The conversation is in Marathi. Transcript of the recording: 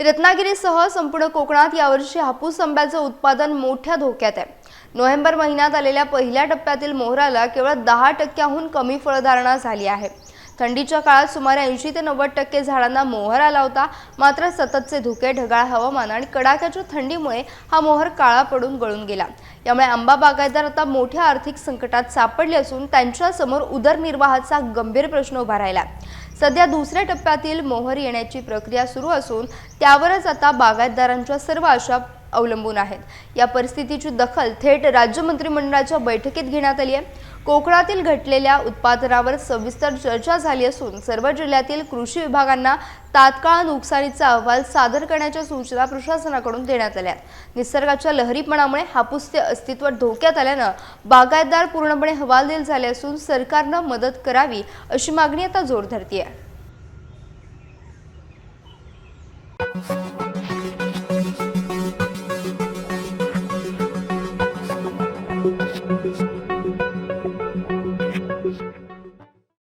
रत्नागिरीसह संपूर्ण कोकणात यावर्षी हापूस आंब्याचं उत्पादन मोठ्या धोक्यात आहे। नोव्हेंबर महिन्यात आलेल्या पहिल्या टप्प्यातील मोहराला केवळ 10% कमी फळधारणा झाली आहे। थंडीच्या काळात सुमारे 80 ते 90% झाडांना मोहर आला होता। मात्र सततचे धुके, ढगाळ हवामान आणि कडाक्याच्या थंडीमुळे हा मोहर काळा पडून गळून गेला। यामुळे आंबा बागायतदार आता मोठ्या आर्थिक संकटात सापडले असून त्यांच्या समोर उदरनिर्वाहाचा गंभीर प्रश्न उभा राहिला। सध्या दुसऱ्या टप्प्यातील मोहर येण्याची प्रक्रिया सुरू असून त्यावरच आता बागायतदारांच्या सर्व आशा अवलंबून आहेत। या परिस्थितीची दखल थेट राज्य मंत्रिमंडळाच्या बैठकीत घेण्यात आली आहे। कोकणातील घटलेल्या उत्पादनावर सविस्तर चर्चा झाली असून सर्व जिल्ह्यातील कृषी विभागांना तात्काळ नुकसानीचा अहवाल सादर करण्याच्या सूचना प्रशासनाकडून देण्यात आल्या। निसर्गाच्या लहरीपणामुळे हापूसचे अस्तित्व धोक्यात आल्याने बागायतदार पूर्णपणे हवालदिल झाले असून सरकारने मदत करावी अशी मागणी आता जोर धरते आहे।